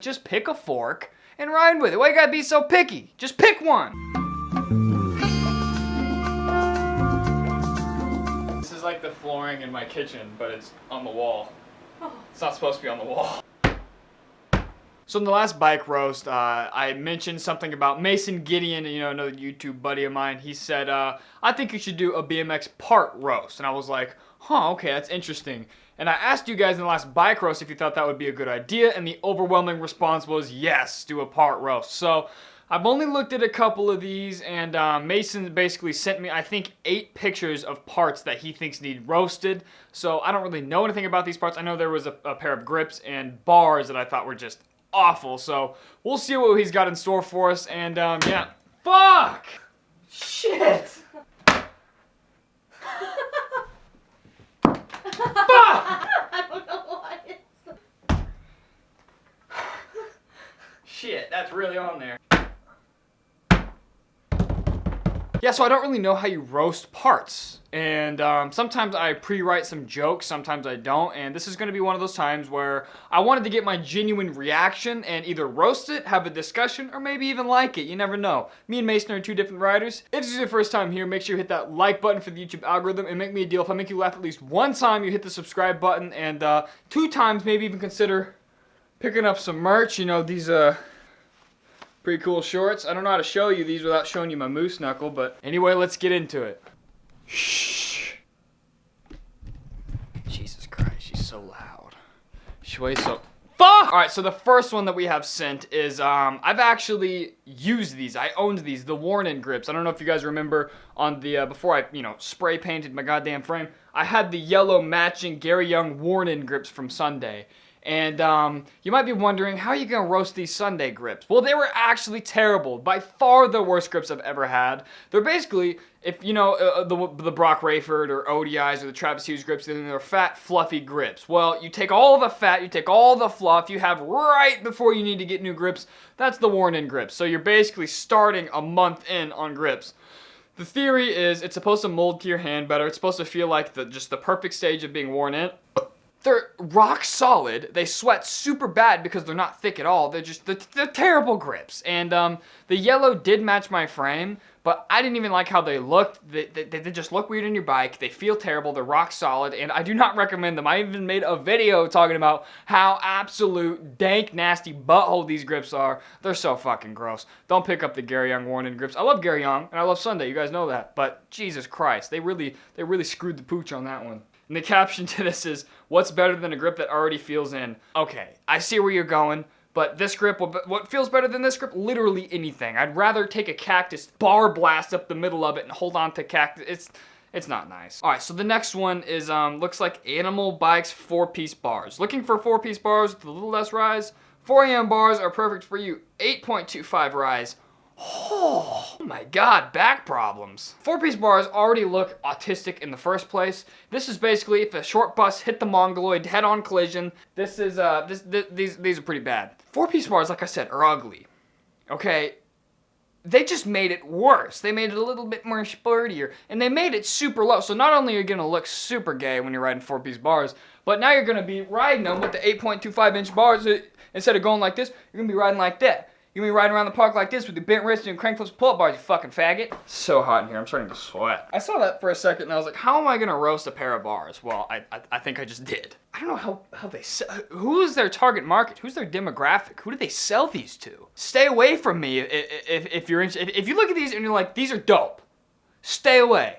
Just pick a fork and ride with it. Why you gotta be so picky? Just pick one. This is like the flooring in my kitchen, but it's on the wall. It's not supposed to be on the wall. So in the last bike roast, I mentioned something about Mason Gideon, another YouTube buddy of mine. He said, I think you should do a BMX part roast. And I was like, huh, okay, that's interesting. And I asked you guys in the last bike roast if you thought that would be a good idea, and the overwhelming response was yes, do a part roast. So I've only looked at a couple of these, and Mason basically sent me, I think, 8 pictures of parts that he thinks need roasted. So I don't really know anything about these parts. I know there was a pair of grips and bars that I thought were just awful. So we'll see what he's got in store for us, and yeah. Fuck! Shit! I don't know why it's... Shit, that's really on there. Yeah, so I don't really know how you roast parts. And sometimes I pre-write some jokes, sometimes I don't. And this is going to be one of those times where I wanted to get my genuine reaction and either roast it, have a discussion, or maybe even like it. You never know. Me and Mason are 2 different writers. If this is your first time here, make sure you hit that like button for the YouTube algorithm and make me a deal. If I make you laugh at least 1 time, you hit the subscribe button. And 2 times, maybe even consider picking up some merch. These pretty cool shorts. I don't know how to show you these without showing you my moose knuckle, but anyway, let's get into it. Shh. Jesus Christ, she's so loud. She's so... Fuck! Alright, so the first one that we have sent is, I've actually used these. I owned these, the worn-in grips. I don't know if you guys remember on the, before I, spray painted my goddamn frame, I had the yellow matching Gary Young worn-in grips from Sunday. And you might be wondering, how are you going to roast these Sunday grips? Well, they were actually terrible. By far the worst grips I've ever had. They're basically, if you know, the Brock Rayford or ODIs or the Travis Hughes grips, they're fat, fluffy grips. Well, you take all the fat, you take all the fluff you have right before you need to get new grips. That's the worn-in grips. So you're basically starting a month in on grips. The theory is it's supposed to mold to your hand better. It's supposed to feel like just the perfect stage of being worn in. They're rock solid. They sweat super bad because they're not thick at all. They're terrible grips. And the yellow did match my frame, but I didn't even like how they looked. They just look weird on your bike. They feel terrible. They're rock solid, and I do not recommend them. I even made a video talking about how absolute dank, nasty butthole these grips are. They're so fucking gross. Don't pick up the Gary Young worn-in grips. I love Gary Young, and I love Sunday. You guys know that. But Jesus Christ, they really screwed the pooch on that one. And the caption to this is, what's better than a grip that already feels in? Okay, I see where you're going, but this grip, what feels better than this grip? Literally anything. I'd rather take a cactus, bar blast up the middle of it, and hold on to cactus. It's not nice. All right, so the next one is, looks like Animal Bikes 4-piece bars. Looking for 4-piece bars with a little less rise? 4 AM bars are perfect for you. 8.25 rise. Oh my god, back problems. 4-piece bars already look autistic in the first place. This is basically if a short bus hit the mongoloid head-on collision. This is these are pretty bad. 4-piece bars, like I said, are ugly. Okay, they just made it worse. They made it a little bit more sportier, and they made it super low. So not only are you gonna look super gay when you're riding 4-piece bars, but now you're gonna be riding them with the 8.25-inch bars. Instead of going like this, you're gonna be riding like that. You're gonna be riding around the park like this with your bent wrist and crank flips, pull-up bars, you fucking faggot. So hot in here, I'm starting to sweat. I saw that for a second and I was like, how am I gonna roast a pair of bars? Well, I think I just did. I don't know how they sell. Who is their target market? Who's their demographic? Who do they sell these to? Stay away from me if you're interested. If you look at these and you're like, these are dope, stay away.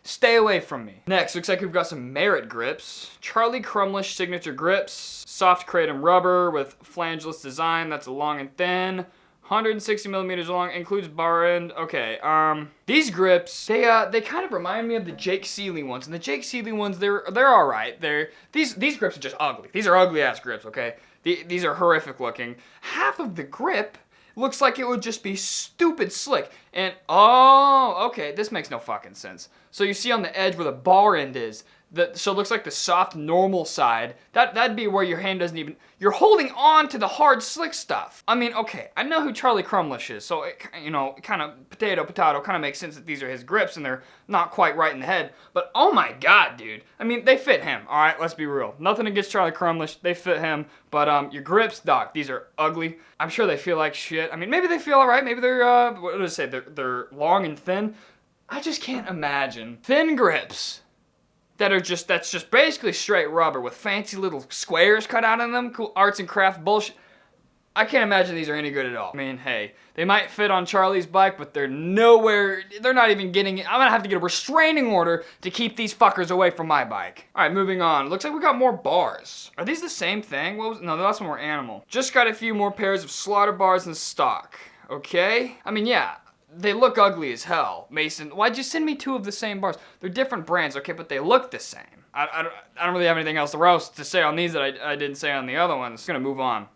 Stay away from me. Next, looks like we've got some Merit grips. Charlie Crumlish signature grips. Soft kratom rubber with flangeless design. That's long and thin. 160 millimeters long. Includes bar end. Okay, these grips, they kind of remind me of the Jake Seeley ones. And the Jake Seeley ones, they're all right. These grips are just ugly. These are ugly ass grips, okay? These are horrific looking. Half of the grip looks like it would just be stupid slick. And, oh, okay, this makes no fucking sense. So you see on the edge where the bar end is, So it looks like the soft, normal side. That'd be where your hand doesn't even... You're holding on to the hard, slick stuff. I mean, okay, I know who Charlie Crumlish is, so, it, you know, kind of potato, kind of makes sense that these are his grips and they're not quite right in the head. But, oh my God, dude. I mean, they fit him, all right? Let's be real. Nothing against Charlie Crumlish. They fit him. But, your grips, doc, these are ugly. I'm sure they feel like shit. I mean, maybe they feel all right. Maybe they're, what did I say? They're long and thin. I just can't imagine thin grips that's just basically straight rubber with fancy little squares cut out of them, cool arts and craft bullshit. I can't imagine these are any good at all. I mean, hey, they might fit on Charlie's bike, but they're not even getting it. I'm gonna have to get a restraining order to keep these fuckers away from my bike. All right, moving on. Looks like we got more bars. Are these the same thing? No, the last one were animal. Just got a few more pairs of slaughter bars in stock, okay? I mean, yeah. They look ugly as hell. Mason, why'd you send me 2 of the same bars? They're different brands, okay, but they look the same. I don't really have anything else to say on these that I didn't say on the other ones. Just gonna move on.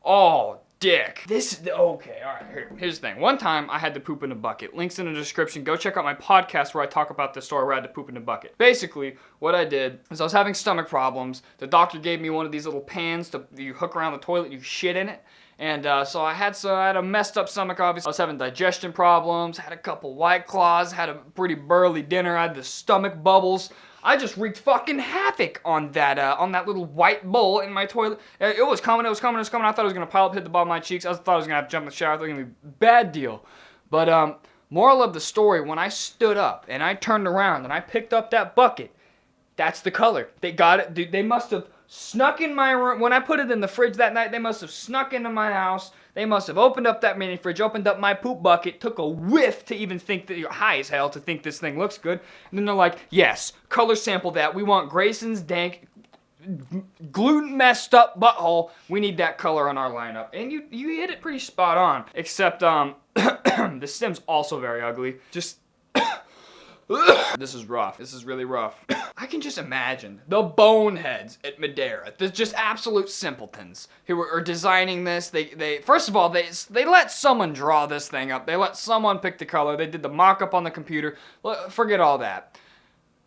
Oh, dick. Okay, alright, here's the thing. One time, I had to poop in a bucket. Link's in the description. Go check out my podcast where I talk about the story where I had to poop in a bucket. Basically, what I did is I was having stomach problems. The doctor gave me one of these little pans you hook around the toilet, you shit in it. And so I had a messed up stomach, obviously. I was having digestion problems, had a couple White Claws, had a pretty burly dinner, I had the stomach bubbles. I just wreaked fucking havoc on that little white bowl in my toilet. It was coming. I thought it was gonna pile up, hit the bottom of my cheeks. I thought I was gonna have to jump in the shower. I thought it was gonna be a bad deal. But moral of the story, when I stood up and I turned around and I picked up that bucket, that's the color. They got it. Dude, they must have snuck in my room. When I put it in the fridge that night, they must have snuck into my house. They must have opened up that mini fridge, opened up my poop bucket, took a whiff to even think that you're high as hell to think this thing looks good. And then they're like, yes, color sample that. We want Greyson's dank, gluten messed up butthole. We need that color on our lineup. And you hit it pretty spot on. Except, the stem's also very ugly. Just... This is rough. This is really rough. I can just imagine the boneheads at Madeira, the just absolute simpletons who are designing this. They first of all, they let someone draw this thing up. They let someone pick the color. They did the mock-up on the computer. Forget all that.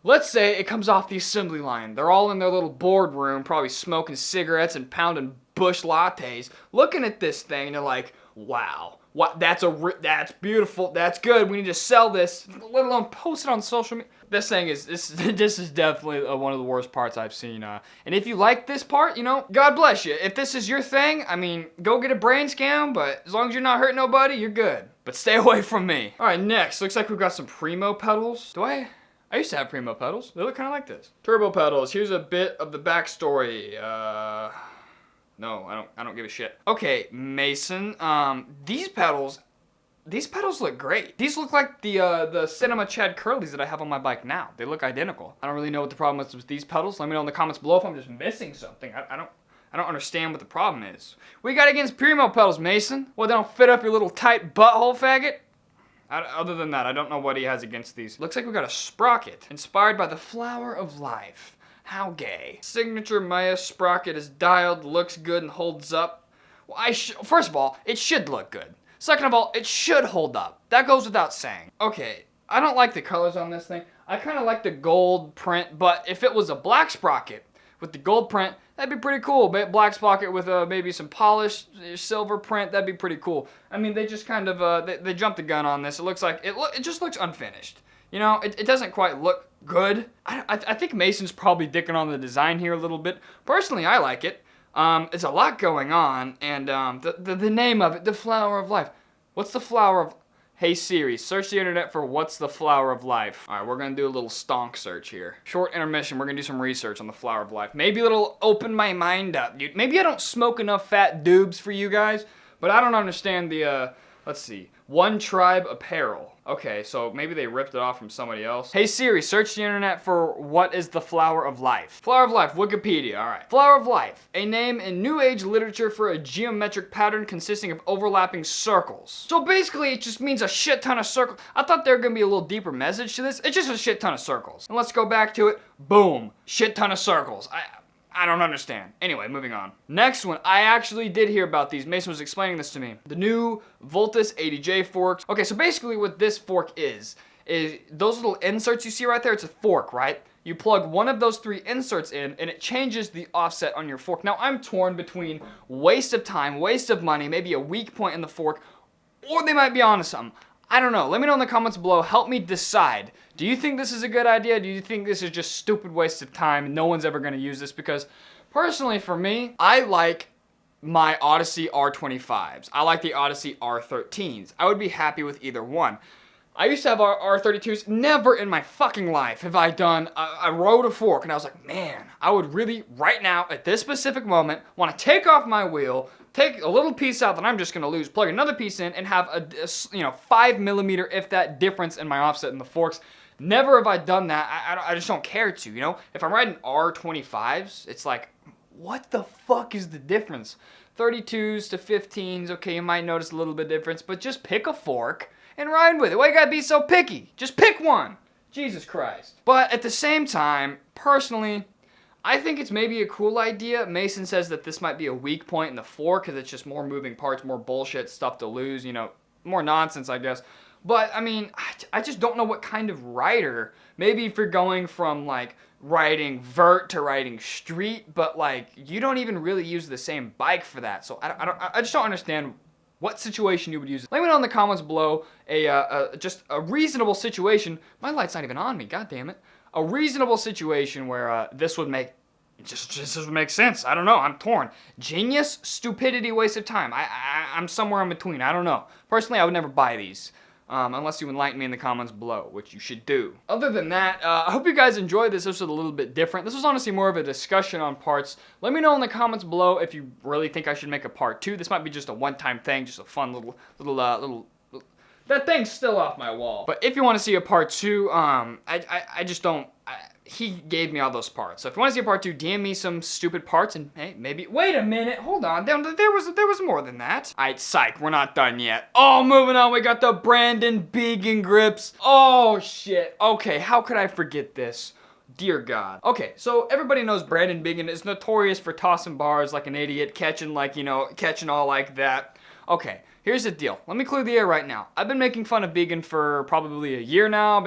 Let's say it comes off the assembly line. They're all in their little boardroom, probably smoking cigarettes and pounding Bush lattes, looking at this thing, and they're like, wow. What? That's beautiful. That's good. We need to sell this, let alone post it on social media. This thing is this is definitely one of the worst parts I've seen. And if you like this part, you know, God bless you. If this is your thing, I mean, go get a brain scan. But as long as you're not hurting nobody, you're good. But stay away from me. All right, next looks like we've got some Primo Pedals. I used to have Primo Pedals. They look kind of like this. Turbo pedals. Here's a bit of the backstory. No, I don't give a shit. Okay, Mason, these pedals look great. These look like the Cinema Chad Curlies that I have on my bike now. They look identical. I don't really know what the problem is with these pedals. Let me know in the comments below if I'm just missing something. I don't understand what the problem is. What you got against Primo Pedals, Mason? Well, they don't fit up your little tight butthole, faggot? Other than that, I don't know what he has against these. Looks like we got a sprocket inspired by the flower of life. How gay. Signature Maya sprocket is dialed, looks good, and holds up. Well, first of all, it should look good. Second of all, it should hold up. That goes without saying. Okay, I don't like the colors on this thing. I kind of like the gold print, but if it was a black sprocket with the gold print, that'd be pretty cool. Black sprocket with maybe some polished silver print, that'd be pretty cool. I mean, they just kind of, they jumped the gun on this. It looks like, it just looks unfinished. You know, it doesn't quite look good. I think Mason's probably dicking on the design here a little bit. Personally, I like it. It's a lot going on, and the name of it, the flower of life. What's the flower of... Hey Siri, search the internet for what's the flower of life. All right, we're gonna do a little stonk search here. Short intermission, we're gonna do some research on the flower of life. Maybe it'll open my mind up, dude. Maybe I don't smoke enough fat doobs for you guys, but I don't understand the, let's see. One Tribe Apparel. Okay, so maybe they ripped it off from somebody else. Hey Siri, search the internet for what is the flower of life. Flower of life, Wikipedia, all right. Flower of life, a name in New Age literature for a geometric pattern consisting of overlapping circles. So basically, it just means a shit ton of circles. I thought there were gonna be a little deeper message to this. It's just a shit ton of circles. And let's go back to it. Boom, shit ton of circles. I don't understand. Anyway, moving on. Next one, I actually did hear about these. Mason was explaining this to me. The new Voltus 80J forks. Okay, so basically what this fork is those little inserts you see right there, it's a fork, right? You plug one of those 3 inserts in, and it changes the offset on your fork. Now, I'm torn between waste of time, waste of money, maybe a weak point in the fork, or they might be onto something. I don't know. Let me know in the comments below. Help me decide. Do you think this is a good idea? Do you think this is just stupid waste of time and no one's ever going to use this? Because personally for me, I like my Odyssey R25s. I like the Odyssey R13s. I would be happy with either one. I used to have R32s. Never in my fucking life have I done a row to fork. And I was like, man, I would really, right now, at this specific moment, want to take off my wheel, take a little piece out that I'm just going to lose, plug another piece in, and have a 5mm, if that, difference in my offset in the forks. Never have I done that. I just don't care to, you know? If I'm riding R25s, it's like, what the fuck is the difference? 32s to 15s, okay, you might notice a little bit of difference, but just pick a fork and ride with it. Why you gotta be so picky? Just pick one. Jesus Christ. But at the same time, personally, I think it's maybe a cool idea. Mason says that this might be a weak point in the fork because it's just more moving parts, more bullshit, stuff to lose, you know, more nonsense, I guess. But, I mean, I just don't know what kind of rider. Maybe if you're going from, like, riding vert to riding street, but, like, you don't even really use the same bike for that. So I just don't understand what situation you would use it. Let me know in the comments below just a reasonable situation. My light's not even on me, god damn it. A reasonable situation where this would make just would make sense. I don't know. I'm torn. Genius, stupidity, waste of time. I'm somewhere in between. I don't know. Personally, I would never buy these. Unless you enlighten me in the comments below, which you should do. Other than that, I hope you guys enjoyed this. This was a little bit different. This was honestly more of a discussion on parts. Let me know in the comments below if you really think I should make a part 2. This might be just a one-time thing, just a fun little. That thing's still off my wall. But if you want to see a part 2, I just don't. He gave me all those parts. So if you want to see a part 2, DM me some stupid parts and hey, maybe. Wait a minute, hold on. There was more than that. Alright, psych, we're not done yet. Oh, moving on, we got the Brandon Beagan grips. Oh shit. Okay, how could I forget this? Dear God. Okay, so everybody knows Brandon Beagan is notorious for tossing bars like an idiot, catching like, you know, catching all like that. Okay, here's the deal. Let me clear the air right now. I've been making fun of Beagan for probably a year now.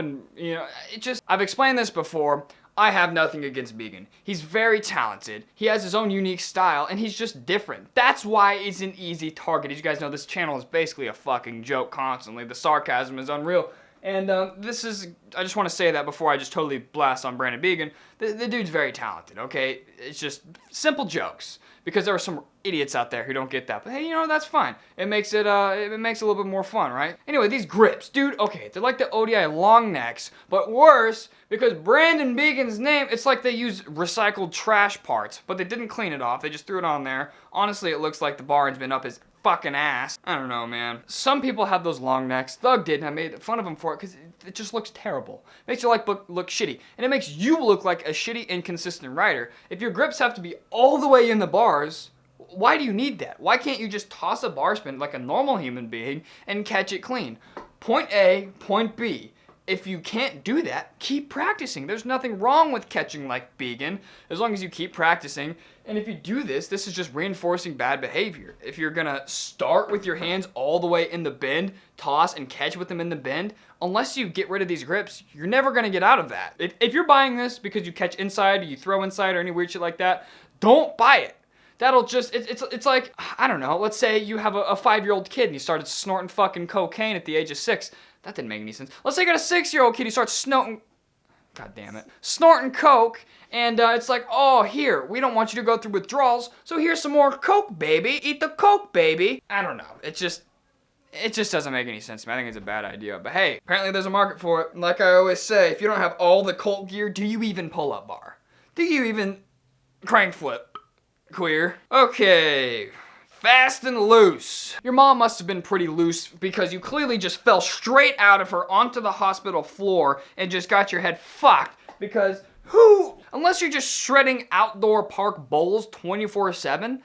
I've explained this before. I have nothing against Beagan. He's very talented. He has his own unique style, and he's just different. That's why he's an easy target. As you guys know, this channel is basically a fucking joke constantly. The sarcasm is unreal. And I just want to say that before I just totally blast on Brandon Beagan. The dude's very talented, okay? It's just simple jokes. Because there are some idiots out there who don't get that. But hey, you know, that's fine. It makes it a little bit more fun, right? Anyway, these grips, dude, okay, they're like the ODI long necks, but worse, because Brandon Beagan's name, it's like they use recycled trash parts, but they didn't clean it off. They just threw it on there. Honestly, it looks like the bar's been up his fucking ass. I don't know, man. Some people have those long necks. Thug did, and I made fun of him for it because it just looks terrible. It makes your like look shitty, and it makes you look like a shitty, inconsistent rider. If your grips have to be all the way in the bars, why do you need that? Why can't you just toss a bar spin like a normal human being and catch it clean? Point A, point B. If you can't do that, keep practicing. There's nothing wrong with catching like Beagan, as long as you keep practicing. And if you do this, this is just reinforcing bad behavior. If you're gonna start with your hands all the way in the bend, toss and catch with them in the bend, unless you get rid of these grips, you're never gonna get out of that. If you're buying this because you catch inside, or you throw inside, or any weird shit like that, don't buy it. That'll just, it's like, I don't know, let's say you have a 5-year-old kid and he started snorting fucking cocaine at the age of 6. That didn't make any sense. Let's say you got a 6-year-old kid who starts snorting, god damn it, snorting coke, and it's like, oh, here, we don't want you to go through withdrawals, so here's some more coke, baby. Eat the coke, baby. I don't know. It just doesn't make any sense to me. I think it's a bad idea. But hey, apparently there's a market for it. Like I always say, if you don't have all the Colt gear, do you even pull up bar? Do you even crank flip? Queer. Okay. Fast and loose. Your mom must have been pretty loose because you clearly just fell straight out of her onto the hospital floor and just got your head fucked because unless you're just shredding outdoor park bowls 24/7,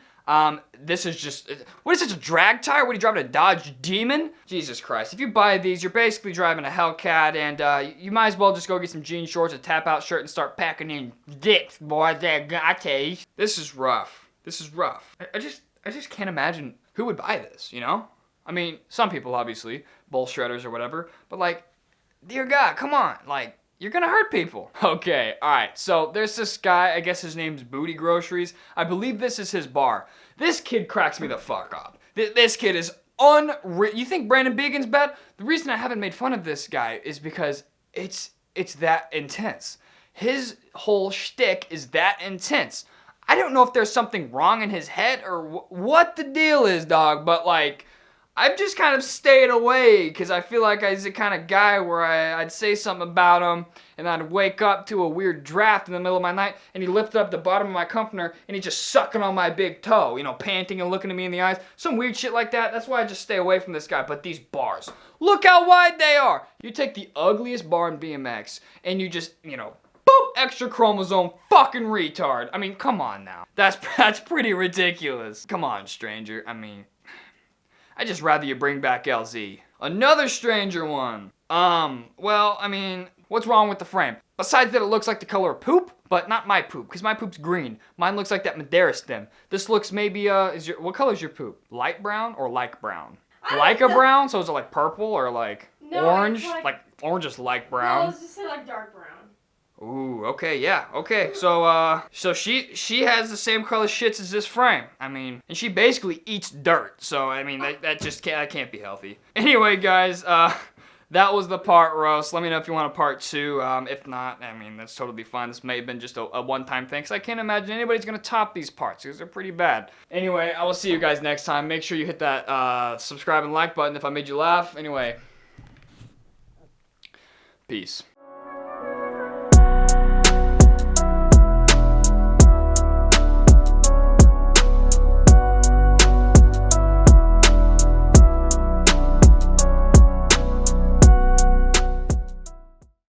this is just, what is this, a drag tire? What are you driving, a Dodge Demon? Jesus Christ, if you buy these, you're basically driving a Hellcat, and you might as well just go get some jean shorts, a tap-out shirt, and start packing in dicks, boy, that got. This is rough. This is rough. I just can't imagine who would buy this, you know? I mean, some people, obviously, bowl shredders or whatever, but like, dear God, come on, like, you're gonna hurt people. Okay, alright, so there's this guy, I guess his name's Booty Groceries. I believe this is his bar. This kid cracks me the fuck up. This kid is unreal. You think Brandon Beagan's bad? The reason I haven't made fun of this guy is because it's that intense. His whole shtick is that intense. I don't know if there's something wrong in his head or what the deal is, dog, but like, I've just kind of stayed away because I feel like he's the kind of guy where I'd say something about him and I'd wake up to a weird draft in the middle of my night and he lifted up the bottom of my comforter and he's just sucking on my big toe, you know, panting and looking at me in the eyes. Some weird shit like that. That's why I just stay away from this guy. But these bars, look how wide they are. You take the ugliest bar in BMX and you just, you know, boop, extra chromosome, fucking retard. I mean, come on now. That's pretty ridiculous. Come on, stranger. I mean, I'd just rather you bring back LZ. Another stranger one. Well, I mean, what's wrong with the frame? Besides that it looks like the color of poop, but not my poop, because my poop's green. Mine looks like that Madeira stem. This looks maybe, what color is your poop? Light brown or like brown? Like a brown? So is it like purple or like orange? Like orange is like brown? No, let's just say like dark brown. Ooh, okay, yeah, okay. So she has the same color shits as this frame. I mean, and she basically eats dirt. So, I mean, that can't be healthy. Anyway, guys, that was the part roast. Let me know if you want a part 2. If not, I mean, that's totally fine. This may have been just a one-time thing, because I can't imagine anybody's going to top these parts, because they're pretty bad. Anyway, I will see you guys next time. Make sure you hit that subscribe and like button if I made you laugh. Anyway, peace.